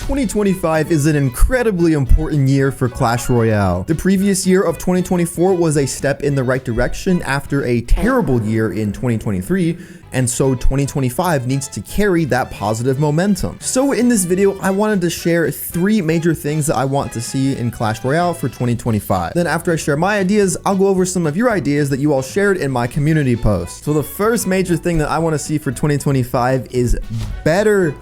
2025 is an incredibly important year for Clash Royale. The previous year of 2024 was a step in the right direction after a terrible year in 2023, and so 2025 needs to carry that positive momentum. So in this video, I wanted to share 3 major things that I want to see in Clash Royale for 2025. Then after I share my ideas, I'll go over some of your ideas that you all shared in my community post. So the first major thing that I want to see for 2025 is better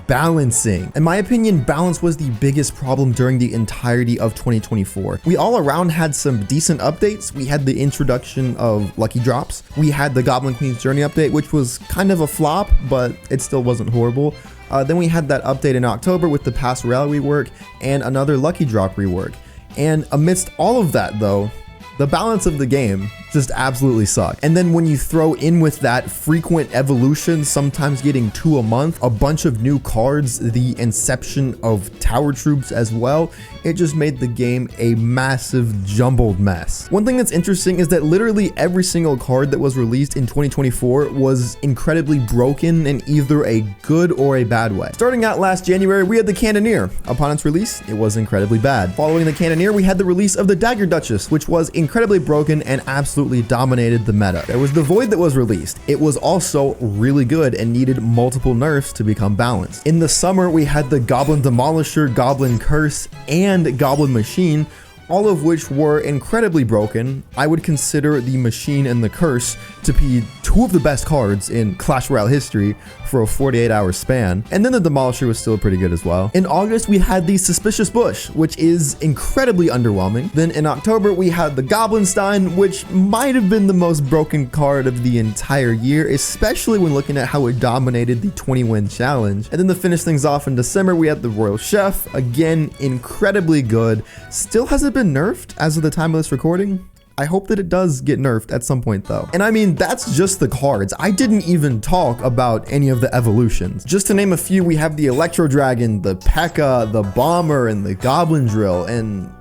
balancing. In my opinion, balance was the biggest problem during the entirety of 2024. We all around had some decent updates. We had the introduction of lucky drops. We had the Goblin Queen's Journey update, which was kind of a flop, but it still wasn't horrible. Then we had that update in October with the past Royale rework and another lucky drop rework. And amidst all of that though, the balance of the game just absolutely sucked. And then when you throw in with that frequent evolution, sometimes getting 2 a month, a bunch of new cards, the inception of tower troops as well, it just made the game a massive jumbled mess. One thing that's interesting is that literally every single card that was released in 2024 was incredibly broken in either a good or a bad way. Starting out last January, we had the Cannoneer. Upon its release, it was incredibly bad. Following the Cannoneer, we had the release of the Dagger Duchess, which was incredibly broken and absolutely dominated the meta. There was the Void that was released. It was also really good and needed multiple nerfs to become balanced. In the summer, we had the Goblin Demolisher, Goblin Curse, and Goblin Machine, all of which were incredibly broken. I would consider the Machine and the Curse to be 2 of the best cards in Clash Royale history for a 48-hour span. And then the Demolisher was still pretty good as well. In August, we had the Suspicious Bush, which is incredibly underwhelming. Then in October, we had the Goblinstein, which might have been the most broken card of the entire year, especially when looking at how it dominated the 20-win challenge. And then to finish things off in December, we had the Royal Chef, again, incredibly good. Still hasn't been nerfed as of the time of this recording. I hope that it does get nerfed at some point though. And I mean, that's just the cards. I didn't even talk about any of the evolutions. Just to name a few, we have the Electro Dragon, the P.E.K.K.A, the Bomber, and the Goblin Drill, and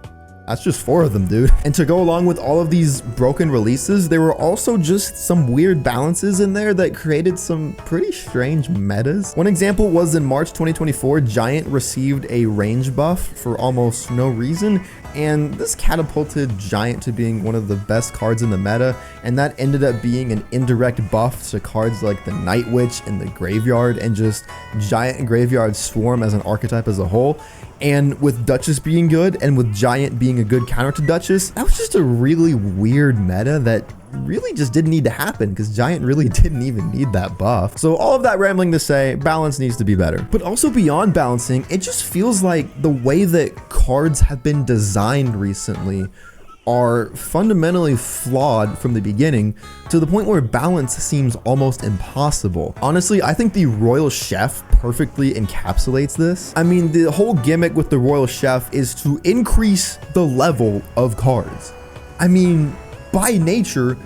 that's just 4 of them, dude. And to go along with all of these broken releases, there were also just some weird balances in there that created some pretty strange metas. One example was in March 2024, Giant received a range buff for almost no reason, and this catapulted Giant to being one of the best cards in the meta, and that ended up being an indirect buff to cards like the Night Witch and the Graveyard, and just Giant and Graveyard Swarm as an archetype as a whole. And with Duchess being good, and with Giant being a good counter to Duchess, that was just a really weird meta that really just didn't need to happen, because Giant really didn't even need that buff. So all of that rambling to say, balance needs to be better. But also beyond balancing, it just feels like the way that cards have been designed recently are fundamentally flawed from the beginning, to the point where balance seems almost impossible. Honestly, I think the Royal Chef perfectly encapsulates this. I mean, the whole gimmick with the Royal Chef is to increase the level of cards. I mean, by nature,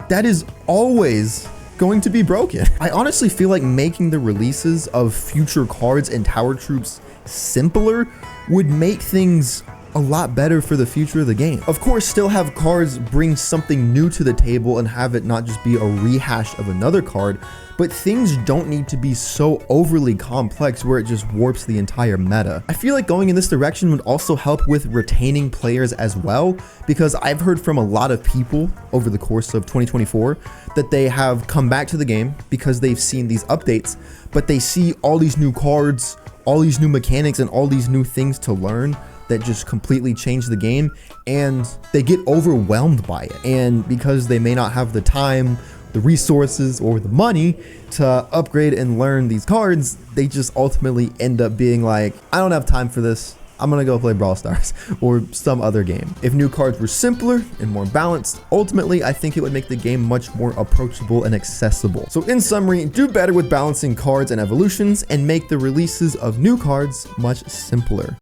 that is always going to be broken. I honestly feel like making the releases of future cards and tower troops simpler would make things a lot better for the future of the game. Of course, still have cards bring something new to the table and have it not just be a rehash of another card, but things don't need to be so overly complex where it just warps the entire meta. I feel like going in this direction would also help with retaining players as well, because I've heard from a lot of people over the course of 2024 that they have come back to the game because they've seen these updates, but they see all these new cards, all these new mechanics, and all these new things to learn that just completely change the game, and they get overwhelmed by it. And because they may not have the time, the resources, or the money to upgrade and learn these cards, they just ultimately end up being like, I don't have time for this. I'm gonna go play Brawl Stars or some other game. If new cards were simpler and more balanced, ultimately, I think it would make the game much more approachable and accessible. So in summary, do better with balancing cards and evolutions, and make the releases of new cards much simpler.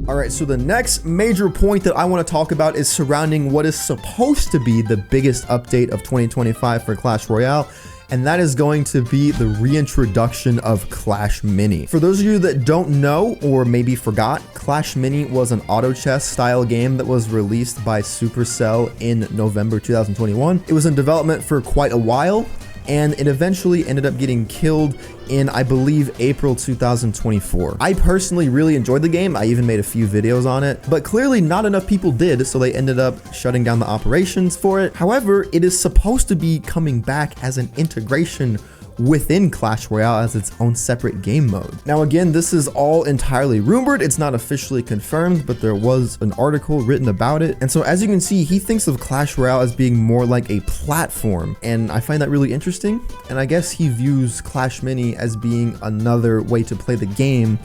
All right, so the next major point that I want to talk about is surrounding what is supposed to be the biggest update of 2025 for Clash Royale, and that is going to be the reintroduction of Clash Mini. For those of you that don't know or maybe forgot, Clash Mini was an auto chess style game that was released by Supercell in November 2021. It was in development for quite a while, and it eventually ended up getting killed in, I believe, April 2024. I personally really enjoyed the game. I even made a few videos on it, but clearly not enough people did, so they ended up shutting down the operations for it. However, it is supposed to be coming back as an integration within Clash Royale as its own separate game mode. Now again, this is all entirely rumored. It's not officially confirmed, but there was an article written about it. And so as you can see, he thinks of Clash Royale as being more like a platform, and I find that really interesting. And I guess he views Clash Mini as being another way to play the game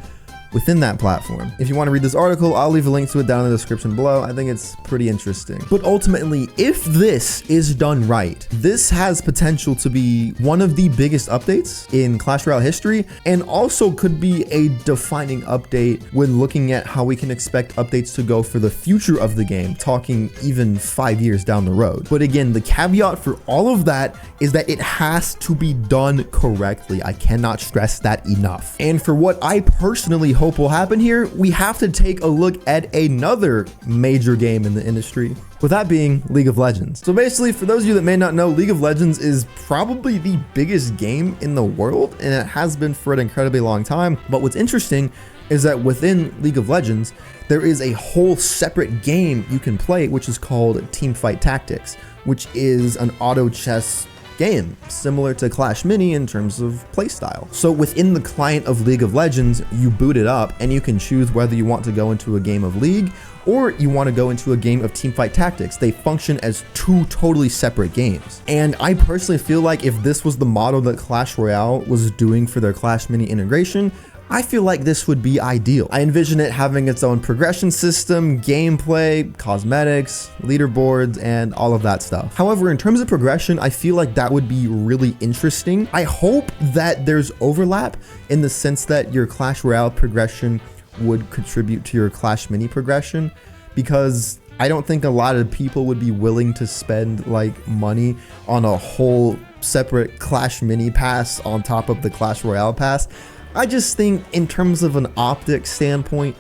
within that platform. If you want to read this article, I'll leave a link to it down in the description below. I think it's pretty interesting. But ultimately, if this is done right, this has potential to be one of the biggest updates in Clash Royale history, and also could be a defining update when looking at how we can expect updates to go for the future of the game, talking even 5 years down the road. But again, the caveat for all of that is that it has to be done correctly. I cannot stress that enough. And for what I personally hope will happen here, we have to take a look at another major game in the industry, with that being League of Legends. So basically, for those of you that may not know, League of Legends is probably the biggest game in the world, and it has been for an incredibly long time. But what's interesting is that within League of Legends, there is a whole separate game you can play, which is called Teamfight Tactics, which is an auto chess game similar to Clash Mini in terms of playstyle. So within the client of League of Legends, you boot it up and you can choose whether you want to go into a game of League or you want to go into a game of Teamfight Tactics. They function as two totally separate games. And I personally feel like if this was the model that Clash Royale was doing for their Clash Mini integration, I feel like this would be ideal. I envision it having its own progression system, gameplay, cosmetics, leaderboards, and all of that stuff. However, in terms of progression, I feel like that would be really interesting. I hope that there's overlap in the sense that your Clash Royale progression would contribute to your Clash Mini progression, because I don't think a lot of people would be willing to spend like money on a whole separate Clash Mini pass on top of the Clash Royale pass. I just think in terms of an optic standpoint,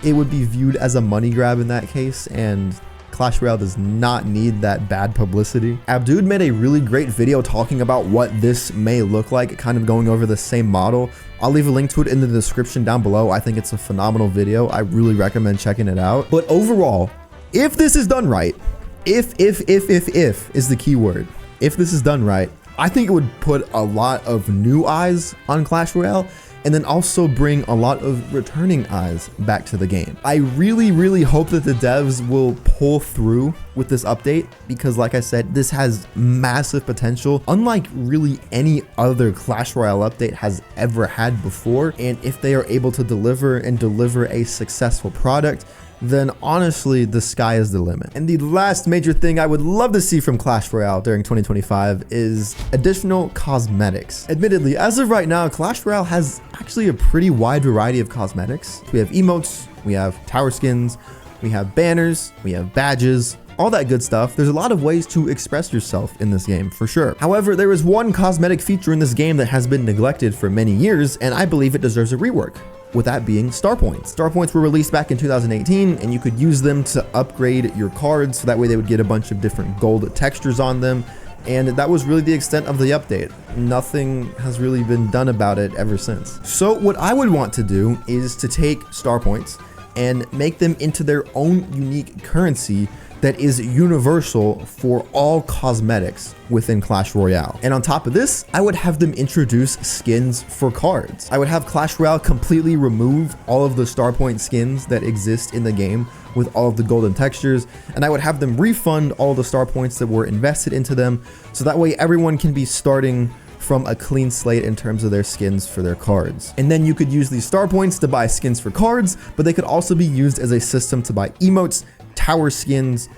it would be viewed as a money grab in that case, and Clash Royale does not need that bad publicity. Abdude made a really great video talking about what this may look like, kind of going over the same model. I'll leave a link to it in the description down below. I think it's a phenomenal video. I really recommend checking it out. But overall, if this is done right, if is the key word. If this is done right, I think it would put a lot of new eyes on Clash Royale, and then also bring a lot of returning eyes back to the game. I really hope that the devs will pull through with this update, because like I said, this has massive potential, unlike really any other Clash Royale update has ever had before. And if they are able to deliver a successful product, then honestly, the sky is the limit. And the last major thing I would love to see from Clash Royale during 2025 is additional cosmetics. Admittedly, as of right now, Clash Royale has actually a pretty wide variety of cosmetics. We have emotes, we have tower skins, we have banners, we have badges, all that good stuff. There's a lot of ways to express yourself in this game, for sure. However, there is one cosmetic feature in this game that has been neglected for many years, and I believe it deserves a rework, with that being star points. Star points were released back in 2018, and you could use them to upgrade your cards, so that way they would get a bunch of different gold textures on them. And that was really the extent of the update. Nothing has really been done about it ever since. So what I would want to do is to take star points and make them into their own unique currency that is universal for all cosmetics within Clash Royale. And on top of this, I would have them introduce skins for cards. I would have Clash Royale completely remove all of the star point skins that exist in the game with all of the golden textures, and I would have them refund all the star points that were invested into them, so that way everyone can be starting from a clean slate in terms of their skins for their cards. And then you could use these star points to buy skins for cards, but they could also be used as a system to buy emotes, tower skins,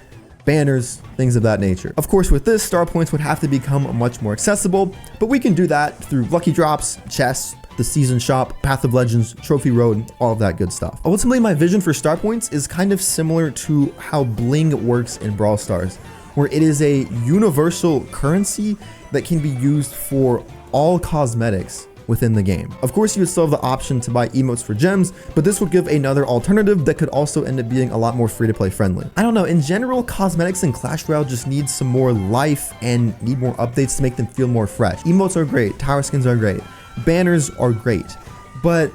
banners, things of that nature. Of course, with this, star points would have to become much more accessible, but we can do that through lucky drops, chests, the season shop, Path of Legends, Trophy Road, all of that good stuff. Ultimately, my vision for star points is kind of similar to how bling works in Brawl Stars, where it is a universal currency that can be used for all cosmetics within the game. Of course, you would still have the option to buy emotes for gems, but this would give another alternative that could also end up being a lot more free-to-play friendly. I don't know, in general, cosmetics in Clash Royale just need some more life and need more updates to make them feel more fresh. Emotes are great, tower skins are great, banners are great, but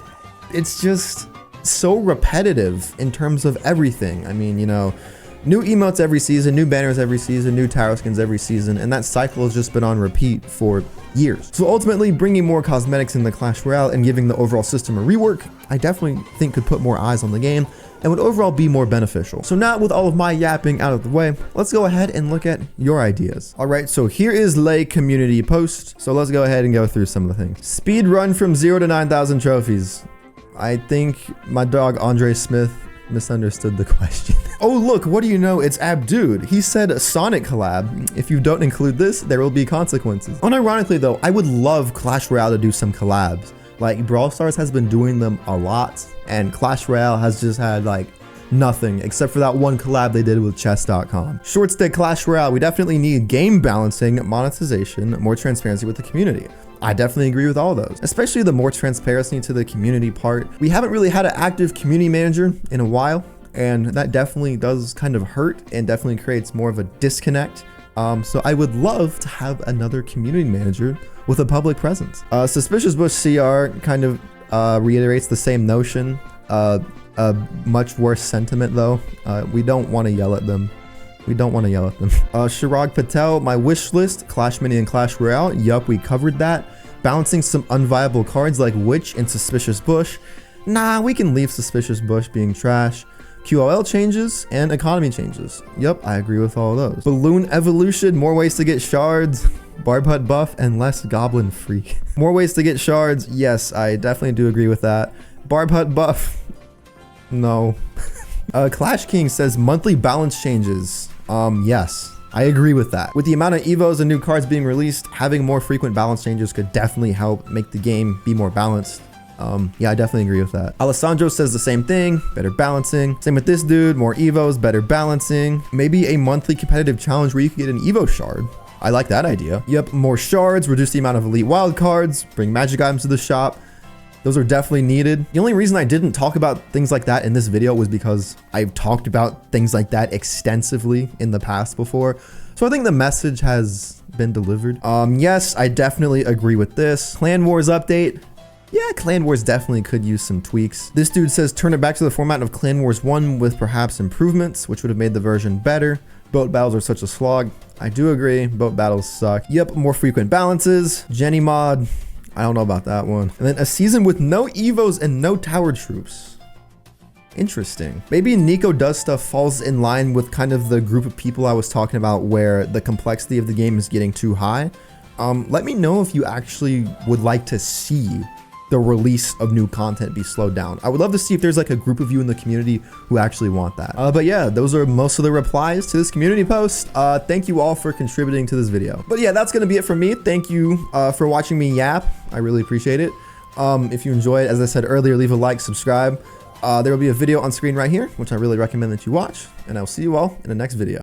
it's just so repetitive in terms of everything. I mean, you know, new emotes every season, new banners every season, new tower skins every season, and that cycle has just been on repeat for years. So ultimately, bringing more cosmetics in the Clash Royale and giving the overall system a rework, I definitely think could put more eyes on the game and would overall be more beneficial. So now with all of my yapping out of the way, let's go ahead and look at your ideas. All right, so here is Lay community post. So let's go ahead and go through some of the things. Speed run from 0 to 9,000 trophies. I think my dog Andre Smith misunderstood the question. Oh look, what do you know, it's Abdude. He said Sonic collab. If you don't include this, there will be consequences. Unironically though, I would love Clash Royale to do some collabs. Like Brawl Stars has been doing them a lot, and Clash Royale has just had like nothing except for that one collab they did with chess.com. Short stick Clash Royale, we definitely need game balancing, monetization, more transparency with the community. I definitely agree with all those, especially the more transparency to the community part. We haven't really had an active community manager in a while, and that definitely does kind of hurt and definitely creates more of a disconnect. So I would love to have another community manager with a public presence. Suspicious Bush CR kind of reiterates the same notion, a much worse sentiment though. We don't want to yell at them. We don't want to yell at them. Shirag Patel, my wish list, Clash Mini and Clash Royale. Yup, we covered that. Balancing some unviable cards like Witch and Suspicious Bush. Nah, we can leave Suspicious Bush being trash. QOL changes and economy changes. Yup, I agree with all of those. Balloon Evolution, more ways to get shards. Barb Hut buff and less Goblin Freak. More ways to get shards. Yes, I definitely do agree with that. Barb Hut buff. No. Clash King says monthly balance changes. Yes, I agree with that. With the amount of Evos and new cards being released, having more frequent balance changes could definitely help make the game be more balanced. Yeah, I definitely agree with that. Alessandro says the same thing, better balancing. Same with this dude, more Evos, better balancing. Maybe a monthly competitive challenge where you can get an Evo shard. I like that idea. Yep, more shards, reduce the amount of elite wild cards, bring magic items to the shop. Those are definitely needed. The only reason I didn't talk about things like that in this video was because I've talked about things like that extensively in the past before. So I think the message has been delivered. Yes, I definitely agree with this. Clan Wars update. Yeah, Clan Wars definitely could use some tweaks. This dude says turn it back to the format of Clan Wars 1 with perhaps improvements, which would have made the version better. Boat battles are such a slog. I do agree, boat battles suck. Yep, more frequent balances. Jenny mod. I don't know about that one. And then a season with no Evos and no tower troops. Interesting. Maybe Nico Does Stuff falls in line with kind of the group of people I was talking about where the complexity of the game is getting too high. Let me know if you actually would like to see the release of new content be slowed down. I would love to see if there's like a group of you in the community who actually want that. But yeah, those are most of the replies to this community post. Thank you all for contributing to this video. But yeah, that's gonna be it from me. Thank you for watching me yap. I really appreciate it. If you enjoyed, as I said earlier, leave a like, subscribe. There will be a video on screen right here, which I really recommend that you watch, and I'll see you all in the next video.